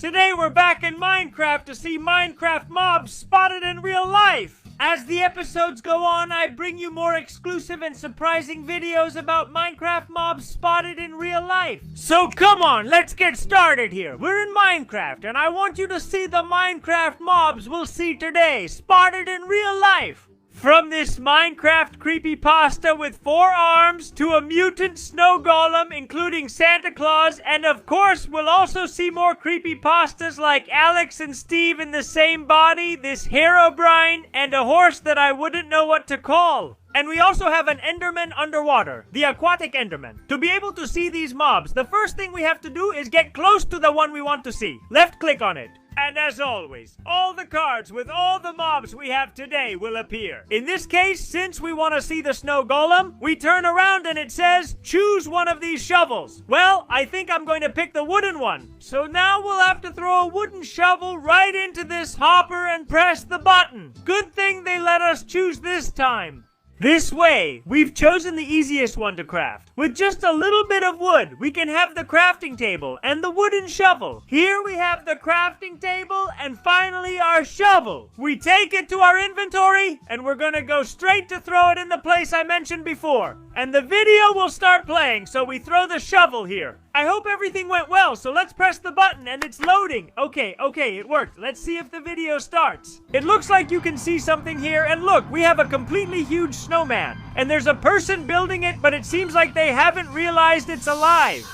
Today we're back in Minecraft to see Minecraft mobs spotted in real life. As the episodes go on, I bring you more exclusive and surprising videos about Minecraft mobs spotted in real life. So come on, let's get started here. We're in Minecraft, and I want you to see the Minecraft mobs we'll see today, spotted in real life. From this Minecraft creepypasta with 4 arms to a mutant snow golem, including Santa Claus, and of course we'll also see more creepypastas like Alex and Steve in the same body, this Herobrine, and a horse that I wouldn't know what to call. And we also have an Enderman underwater, the Aquatic Enderman. To be able to see these mobs, the first thing we have to do is get close to the one we want to see. Left click on it. And as always, all the cards with all the mobs we have today will appear. In this case, since we want to see the snow golem, we turn around and it says, choose one of these shovels. Well, I think I'm going to pick the wooden one. So now we'll have to throw a wooden shovel right into this hopper and press the button. Good thing they let us choose this time. This way, we've chosen the easiest one to craft. With just a little bit of wood, we can have the crafting table and the wooden shovel. Here we have the crafting table and finally our shovel. We take it to our inventory and we're gonna go straight to throw it in the place I mentioned before. And the video will start playing, so we throw the shovel here. I hope everything went well, so let's press the button and it's loading. Okay, it worked. Let's see if the video starts. It looks like you can see something here, and look, we have a completely huge snowman. And there's a person building it, but it seems like they haven't realized it's alive.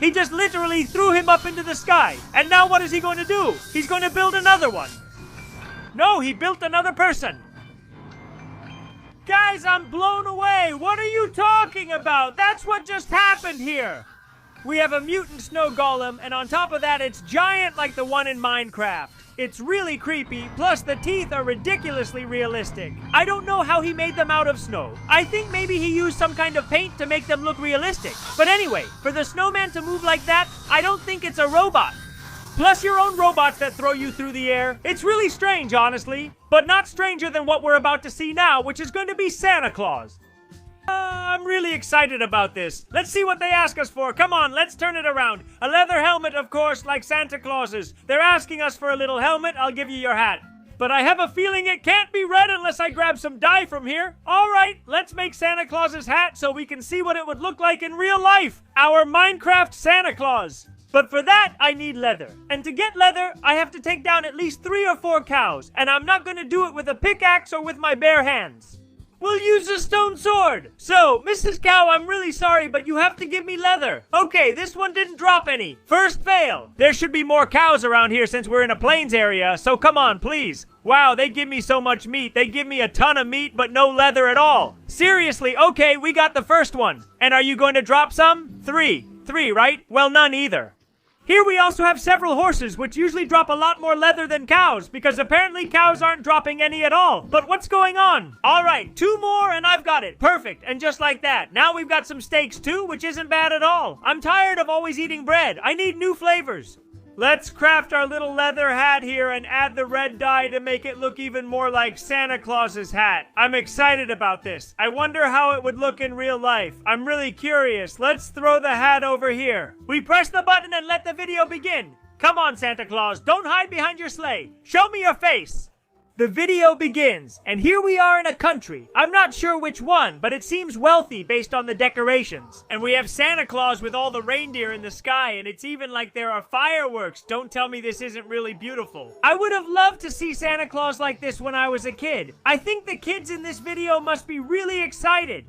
He just literally threw him up into the sky. And now what is he going to do? He's going to build another one. No, he built another person. Guys, I'm blown away. What are you talking about? That's what just happened here. We have a mutant snow golem, and on top of that, it's giant like the one in Minecraft. It's really creepy, plus the teeth are ridiculously realistic. I don't know how he made them out of snow. I think maybe he used some kind of paint to make them look realistic. But anyway, for the snowman to move like that, I don't think it's a robot. Plus your own robots that throw you through the air. It's really strange, honestly. But not stranger than what we're about to see now, which is going to be Santa Claus. I'm really excited about this. Let's see what they ask us for. Come on, let's turn it around. A leather helmet, of course, like Santa Claus's. They're asking us for a little helmet. I'll give you your hat. But I have a feeling it can't be red unless I grab some dye from here. All right, let's make Santa Claus's hat so we can see what it would look like in real life. Our Minecraft Santa Claus. But for that, I need leather. And to get leather, I have to take down at least 3 or 4 cows. And I'm not going to do it with a pickaxe or with my bare hands. We'll use a stone sword. So, Mrs. Cow, I'm really sorry, but you have to give me leather. Okay, this one didn't drop any. First fail. There should be more cows around here since we're in a plains area, so come on, please. Wow, they give me so much meat. They give me a ton of meat, but no leather at all. Seriously, okay, we got the first one. And are you going to drop some? 3. 3, right? Well, none either. Here we also have several horses, which usually drop a lot more leather than cows, because apparently cows aren't dropping any at all. But what's going on? All right, 2 more and I've got it. Perfect, and just like that. Now we've got some steaks too, which isn't bad at all. I'm tired of always eating bread. I need new flavors. Let's craft our little leather hat here and add the red dye to make it look even more like Santa Claus's hat. I'm excited about this. I wonder how it would look in real life. I'm really curious. Let's throw the hat over here. We press the button and let the video begin. Come on, Santa Claus. Don't hide behind your sleigh. Show me your face. The video begins, and here we are in a country. I'm not sure which one, but it seems wealthy based on the decorations. And we have Santa Claus with all the reindeer in the sky, and it's even like there are fireworks. Don't tell me this isn't really beautiful. I would have loved to see Santa Claus like this when I was a kid. I think the kids in this video must be really excited.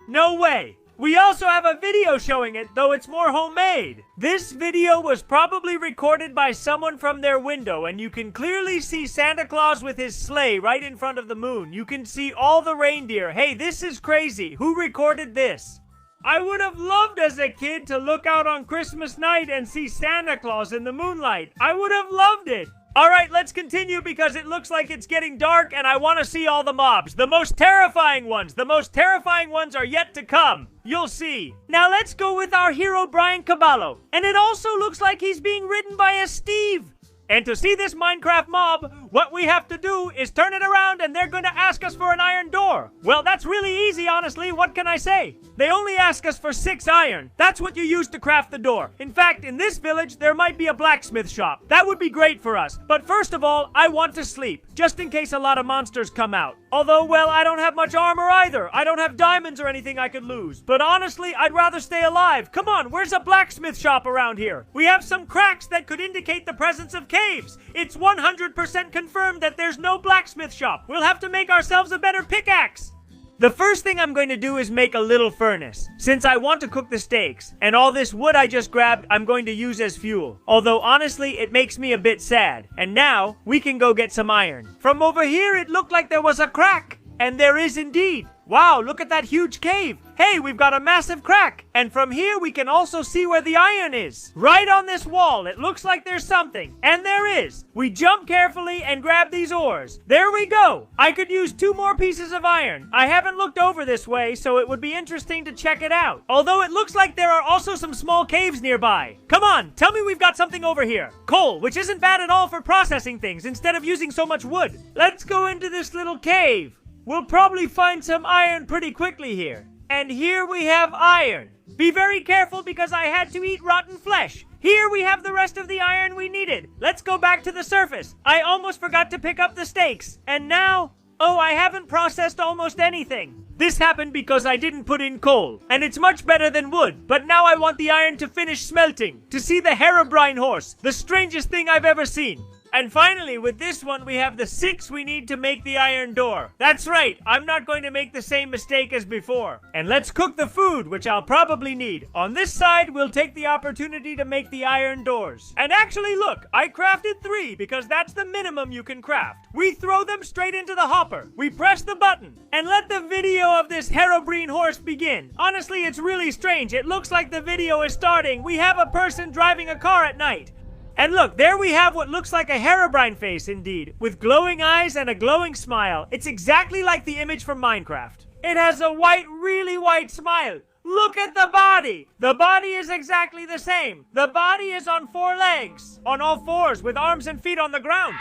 No way. We also have a video showing it, though it's more homemade. This video was probably recorded by someone from their window, and you can clearly see Santa Claus with his sleigh right in front of the moon. You can see all the reindeer. Hey, this is crazy. Who recorded this? I would have loved as a kid to look out on Christmas night and see Santa Claus in the moonlight. I would have loved it. All right, let's continue because it looks like it's getting dark and I want to see all the mobs. The most terrifying ones. The most terrifying ones are yet to come. You'll see. Now let's go with our hero, Brian Caballo. And it also looks like he's being ridden by a Steve. And to see this Minecraft mob, what we have to do is turn it around and they're gonna ask us for an iron door. Well, that's really easy, honestly. What can I say? They only ask us for 6 iron. That's what you use to craft the door. In fact, in this village, there might be a blacksmith shop. That would be great for us. But first of all, I want to sleep, just in case a lot of monsters come out. Although, well, I don't have much armor either. I don't have diamonds or anything I could lose. But honestly, I'd rather stay alive. Come on, where's a blacksmith shop around here? We have some cracks that could indicate the presence of caves. It's 100% confirmed that there's no blacksmith shop. We'll have to make ourselves a better pickaxe. The first thing I'm going to do is make a little furnace, since I want to cook the steaks, and all this wood I just grabbed I'm going to use as fuel. Although honestly, it makes me a bit sad. And now, we can go get some iron. From over here, it looked like there was a crack. And there is indeed. Wow, look at that huge cave. Hey, we've got a massive crack. And from here, we can also see where the iron is. Right on this wall, it looks like there's something. And there is. We jump carefully and grab these ores. There we go. I could use 2 more pieces of iron. I haven't looked over this way, so it would be interesting to check it out. Although it looks like there are also some small caves nearby. Come on, tell me we've got something over here. Coal, which isn't bad at all for processing things instead of using so much wood. Let's go into this little cave. We'll probably find some iron pretty quickly here. And here we have iron. Be very careful because I had to eat rotten flesh. Here we have the rest of the iron we needed. Let's go back to the surface. I almost forgot to pick up the steaks. And now, oh, I haven't processed almost anything. This happened because I didn't put in coal. And it's much better than wood. But now I want the iron to finish smelting. To see the Herobrine horse. The strangest thing I've ever seen. And finally, with this one, we have the 6 we need to make the iron door. That's right, I'm not going to make the same mistake as before. And let's cook the food, which I'll probably need. On this side, we'll take the opportunity to make the iron doors. And actually, look, I crafted 3 because that's the minimum you can craft. We throw them straight into the hopper. We press the button and let the video of this Herobrine horse begin. Honestly, it's really strange. It looks like the video is starting. We have a person driving a car at night. And look, there we have what looks like a Herobrine face indeed, with glowing eyes and a glowing smile. It's exactly like the image from Minecraft. It has a white, really white smile. Look at the body! The body is exactly the same. The body is on 4 legs, on all 4s, with arms and feet on the ground.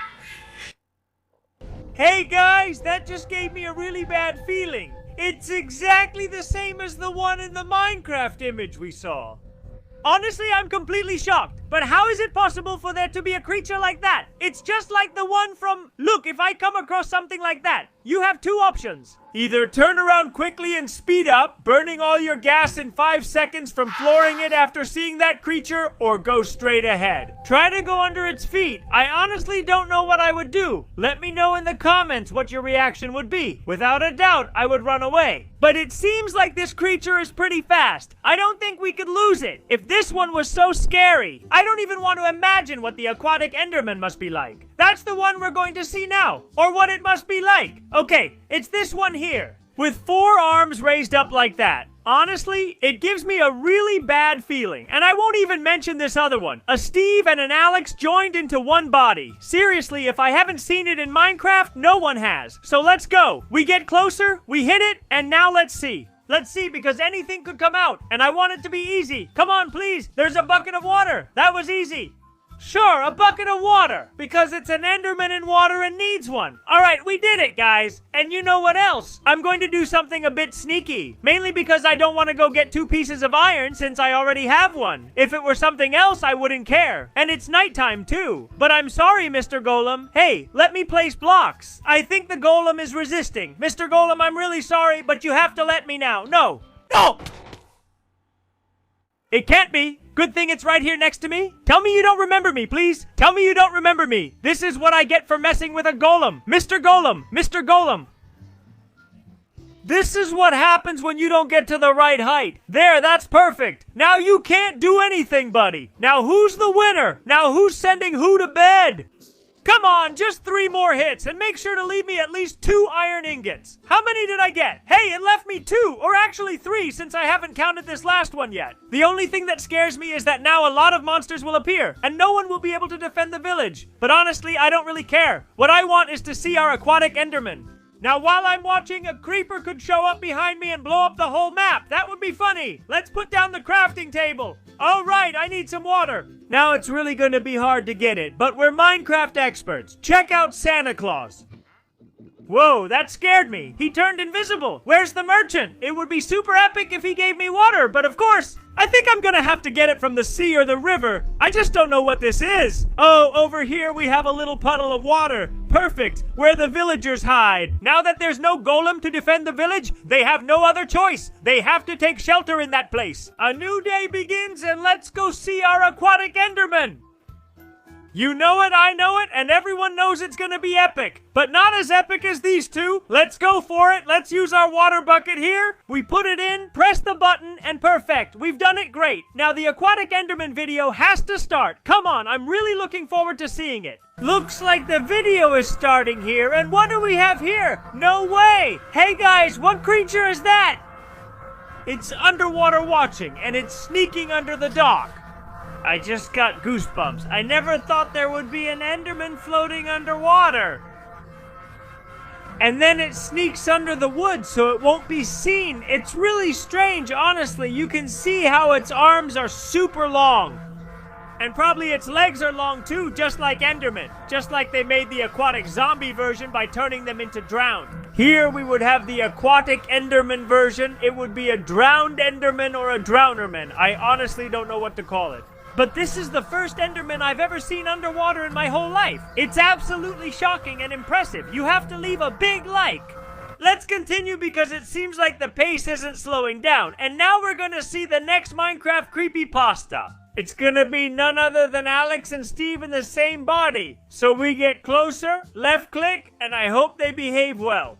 Hey guys, that just gave me a really bad feeling. It's exactly the same as the one in the Minecraft image we saw. Honestly, I'm completely shocked. But how is it possible for there to be a creature like that? It's just like the one from... Look, if I come across something like that, you have 2 options. Either turn around quickly and speed up, burning all your gas in 5 seconds from flooring it after seeing that creature, or go straight ahead. Try to go under its feet. I honestly don't know what I would do. Let me know in the comments what your reaction would be. Without a doubt, I would run away. But it seems like this creature is pretty fast. I don't think we could lose it. If this one was so scary, I don't even want to imagine what the aquatic Enderman must be like. That's the one we're going to see now, or what it must be like. Okay, it's this one here, with 4 arms raised up like that. Honestly, it gives me a really bad feeling. And I won't even mention this other one. A Steve and an Alex joined into one body. Seriously, if I haven't seen it in Minecraft, no one has. So let's go. We get closer, we hit it, and now let's see. Let's see, because anything could come out, and I want it to be easy. Come on, please. There's a bucket of water. That was easy. Sure, a bucket of water, because it's an Enderman in water and needs one. Alright, we did it, guys. And you know what else? I'm going to do something a bit sneaky. Mainly because I don't want to go get 2 pieces of iron since I already have one. If it were something else, I wouldn't care. And it's nighttime, too. But I'm sorry, Mr. Golem. Hey, let me place blocks. I think the Golem is resisting. Mr. Golem, I'm really sorry, but you have to let me now. No. No! It can't be. Good thing it's right here next to me. Tell me you don't remember me, please. Tell me you don't remember me. This is what I get for messing with a golem. Mr. Golem. Mr. Golem. This is what happens when you don't get to the right height. There, that's perfect. Now you can't do anything, buddy. Now who's the winner? Now who's sending who to bed? Come on, just 3 more hits, and make sure to leave me at least 2 iron ingots. How many did I get? Hey, it left me 2, or actually 3, since I haven't counted this last one yet. The only thing that scares me is that now a lot of monsters will appear, and no one will be able to defend the village. But honestly, I don't really care. What I want is to see our aquatic Enderman. Now, while I'm watching, a creeper could show up behind me and blow up the whole map. That would be funny. Let's put down the crafting table. All right, I need some water. Now it's really gonna be hard to get it, but we're Minecraft experts. Check out Santa Claus. Whoa, that scared me. He turned invisible. Where's the merchant? It would be super epic if he gave me water, but of course, I think I'm gonna have to get it from the sea or the river. I just don't know what this is. Oh, over here we have a little puddle of water. Perfect, where the villagers hide. Now that there's no golem to defend the village, they have no other choice. They have to take shelter in that place. A new day begins and let's go see our aquatic Enderman. You know it, I know it, and everyone knows it's gonna be epic. But not as epic as these two. Let's go for it. Let's use our water bucket here. We put it in, press the button, and perfect. We've done it great. Now the Aquatic Enderman video has to start. Come on, I'm really looking forward to seeing it. Looks like the video is starting here, and what do we have here? No way! Hey guys, what creature is that? It's underwater watching, and it's sneaking under the dock. I just got goosebumps. I never thought there would be an Enderman floating underwater. And then it sneaks under the wood so it won't be seen. It's really strange, honestly. You can see how its arms are super long. And probably its legs are long too, just like Enderman. Just like they made the aquatic zombie version by turning them into drowned. Here we would have the aquatic Enderman version. It would be a drowned Enderman or a drownerman. I honestly don't know what to call it. But this is the first Enderman I've ever seen underwater in my whole life. It's absolutely shocking and impressive. You have to leave a big like. Let's continue because it seems like the pace isn't slowing down. And now we're gonna see the next Minecraft Creepypasta. It's gonna be none other than Alex and Steve in the same body. So we get closer, left click, and I hope they behave well.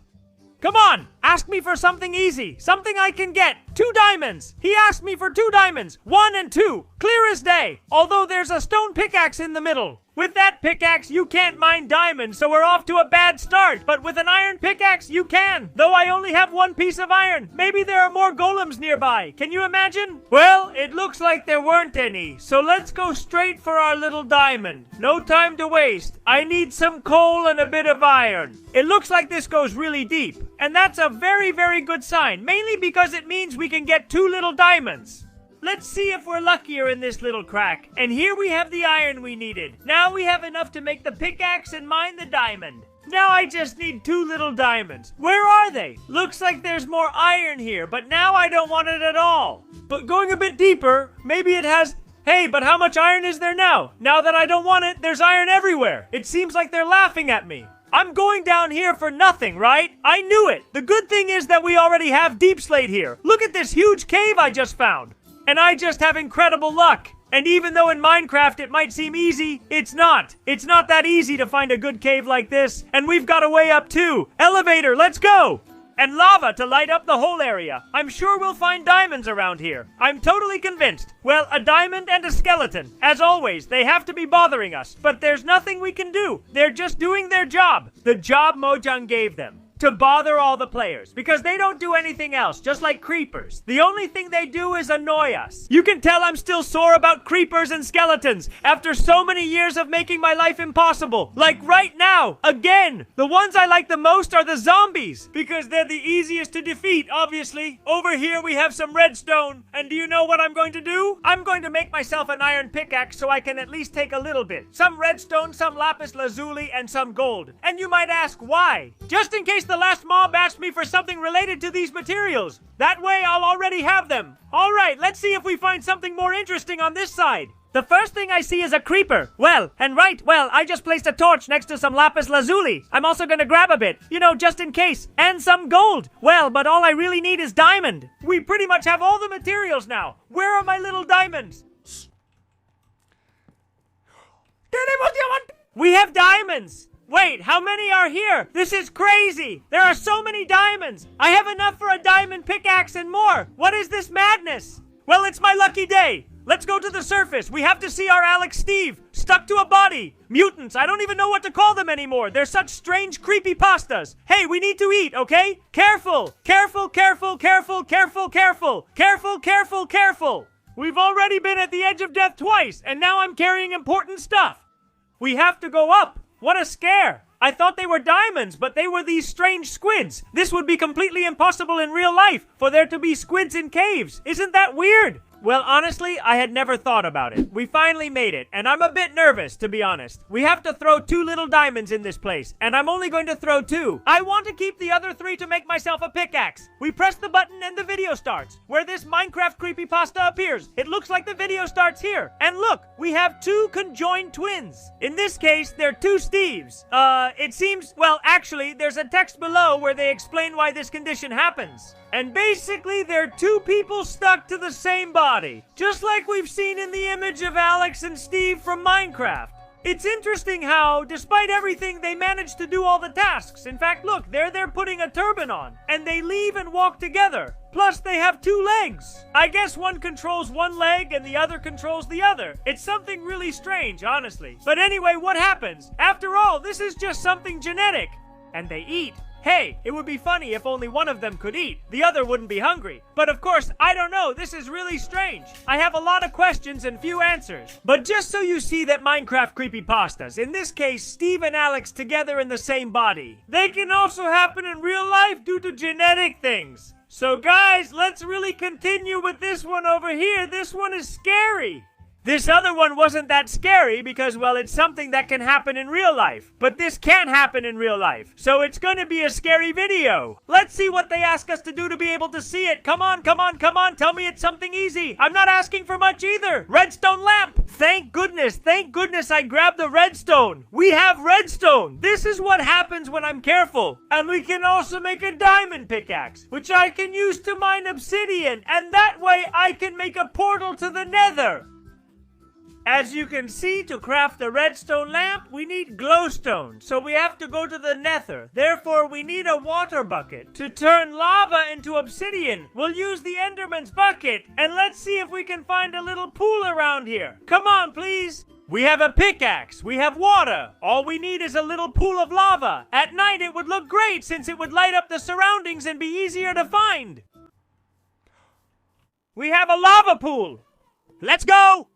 Come on, ask me for something easy, something I can get. 2 diamonds. He asked me for 2 diamonds, 1 and 2, clear as day. Although there's a stone pickaxe in the middle. With that pickaxe, you can't mine diamonds, so we're off to a bad start. But with an iron pickaxe, you can. Though I only have 1 piece of iron. Maybe there are more golems nearby. Can you imagine? Well, it looks like there weren't any. So let's go straight for our little diamond. No time to waste. I need some coal and a bit of iron. It looks like this goes really deep. And that's a very, very good sign. Mainly because it means we can get 2 little diamonds. Let's see if we're luckier in this little crack. And here we have the iron we needed. Now we have enough to make the pickaxe and mine the diamond. Now I just need 2 little diamonds. Where are they? Looks like there's more iron here, but now I don't want it at all. But going a bit deeper, maybe it has... Hey, but how much iron is there now? Now that I don't want it, there's iron everywhere. It seems like they're laughing at me. I'm going down here for nothing, right? I knew it. The good thing is that we already have deep slate here. Look at this huge cave I just found. And I just have incredible luck. And even though in Minecraft it might seem easy, it's not. It's not that easy to find a good cave like this. And we've got a way up too. Elevator, let's go! And lava to light up the whole area. I'm sure we'll find diamonds around here. I'm totally convinced. Well, a diamond and a skeleton. As always, they have to be bothering us. But there's nothing we can do. They're just doing their job. The job Mojang gave them. To bother all the players, because they don't do anything else, just like creepers. The only thing they do is annoy us. You can tell I'm still sore about creepers and skeletons after so many years of making my life impossible. Like right now, again. The ones I like the most are the zombies, because they're the easiest to defeat, obviously. Over here we have some redstone, and do you know what I'm going to do? I'm going to make myself an iron pickaxe so I can at least take a little bit. Some redstone, some lapis lazuli, and some gold. And you might ask why? Just in case the last mob asked me for something related to these materials. That way I'll already have them. Alright, let's see if we find something more interesting on this side. The first thing I see is a creeper. Well, I just placed a torch next to some lapis lazuli. I'm also gonna grab a bit, just in case. And some gold. Well, but all I really need is diamond. We pretty much have all the materials now. Where are my little diamonds? We have diamonds! Wait, how many are here? This is crazy! There are so many diamonds! I have enough for a diamond pickaxe and more! What is this madness? Well, it's my lucky day! Let's go to the surface! We have to see our Alex Steve! Stuck to a body! Mutants, I don't even know what to call them anymore! They're such strange creepypastas! Hey, we need to eat, okay? Careful! Careful, careful, careful, careful, careful! Careful, careful, careful! We've already been at the edge of death twice, and now I'm carrying important stuff! We have to go up! What a scare! I thought they were diamonds, but they were these strange squids. This would be completely impossible in real life, for there to be squids in caves. Isn't that weird? Well, honestly, I had never thought about it. We finally made it, and I'm a bit nervous, to be honest. We have to throw 2 little diamonds in this place, and I'm only going to throw 2. I want to keep the other 3 to make myself a pickaxe. We press the button and the video starts. Where this Minecraft creepypasta appears, it looks like the video starts here. And look, we have 2 conjoined twins. In this case, they're 2 Steves. It seems, well, actually, there's a text below where they explain why this condition happens. And basically, they're 2 people stuck to the same body. Just like we've seen in the image of Alex and Steve from Minecraft. It's interesting how, despite everything, they manage to do all the tasks. In fact, look, they're there putting a turban on. And they leave and walk together. Plus, they have 2 legs. I guess one controls one leg and the other controls the other. It's something really strange, honestly. But anyway, what happens? After all, this is just something genetic. And they eat. Hey, it would be funny if only one of them could eat. The other wouldn't be hungry. But of course, I don't know. This is really strange. I have a lot of questions and few answers. But just so you see that Minecraft creepypastas, in this case, Steve and Alex together in the same body, they can also happen in real life due to genetic things. So guys, let's really continue with this one over here. This one is scary. This other one wasn't that scary because, well, it's something that can happen in real life. But this can't happen in real life, so it's going to be a scary video. Let's see what they ask us to do to be able to see it. Come on, come on, come on. Tell me it's something easy. I'm not asking for much either. Redstone lamp. Thank goodness I grabbed the redstone. We have redstone. This is what happens when I'm careful. And we can also make a diamond pickaxe, which I can use to mine obsidian. And that way I can make a portal to the nether. As you can see, to craft the redstone lamp, we need glowstone, so we have to go to the nether. Therefore, we need a water bucket. To turn lava into obsidian, we'll use the Enderman's bucket, and let's see if we can find a little pool around here. Come on, please. We have a pickaxe, we have water. All we need is a little pool of lava. At night, it would look great since it would light up the surroundings and be easier to find. We have a lava pool. Let's go.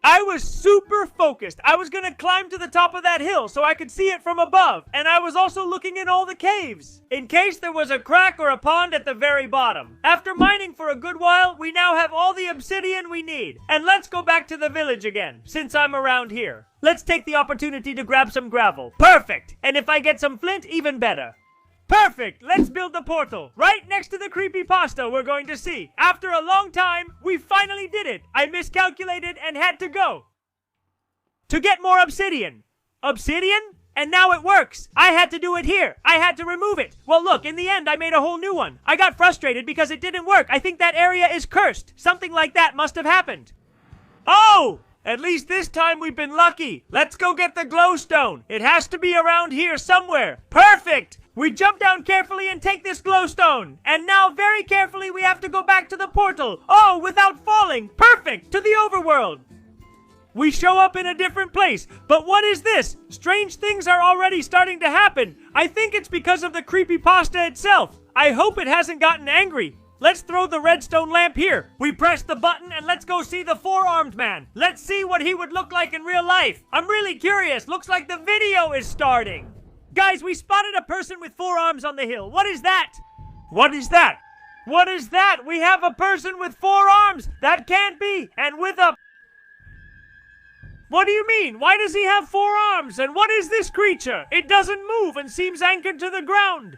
I was super focused. I was gonna climb to the top of that hill so I could see it from above. And I was also looking in all the caves, in case there was a crack or a pond at the very bottom. After mining for a good while, we now have all the obsidian we need. And let's go back to the village again, since I'm around here. Let's take the opportunity to grab some gravel. Perfect! And if I get some flint, even better. Perfect! Let's build the portal. Right next to the creepypasta we're going to see. After a long time, we finally did it. I miscalculated and had to go to get more obsidian. Obsidian? And now it works. I had to do it here. I had to remove it. Well, look, in the end, I made a whole new one. I got frustrated because it didn't work. I think that area is cursed. Something like that must have happened. Oh! At least this time we've been lucky. Let's go get the glowstone. It has to be around here somewhere. Perfect! We jump down carefully and take this glowstone. And now, very carefully, we have to go back to the portal. Oh, without falling. Perfect! To the overworld. We show up in a different place. But what is this? Strange things are already starting to happen. I think it's because of the creepypasta itself. I hope it hasn't gotten angry. Let's throw the redstone lamp here. We press the button and let's go see the 4-armed man. Let's see what he would look like in real life. I'm really curious. Looks like the video is starting. Guys, we spotted a person with 4 arms on the hill. What is that? What is that? What is that? We have a person with 4 arms. That can't be. And with a... What do you mean? Why does he have 4 arms? And what is this creature? It doesn't move and seems anchored to the ground.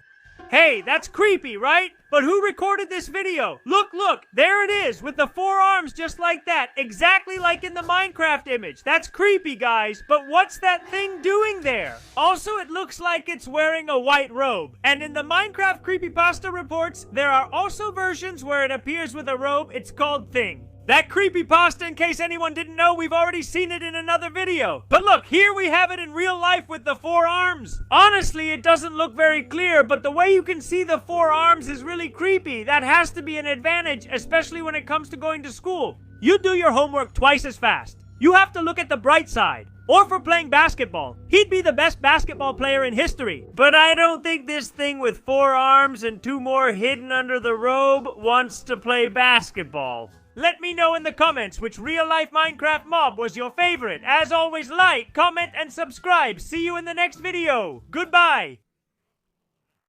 Hey, that's creepy, right? But who recorded this video? Look, there it is, with the 4 arms just like that, exactly like in the Minecraft image. That's creepy, guys, but what's that thing doing there? Also, it looks like it's wearing a white robe. And in the Minecraft creepypasta reports, there are also versions where it appears with a robe. It's called Thing. That creepypasta, in case anyone didn't know, we've already seen it in another video. But look, here we have it in real life with the 4 arms. Honestly, it doesn't look very clear, but the way you can see the 4 arms is really creepy. That has to be an advantage, especially when it comes to going to school. You do your homework twice as fast. You have to look at the bright side. Or for playing basketball. He'd be the best basketball player in history. But I don't think this thing with 4 arms and 2 more hidden under the robe wants to play basketball. Let me know in the comments which real-life Minecraft mob was your favorite. As always, like, comment, and subscribe. See you in the next video. Goodbye.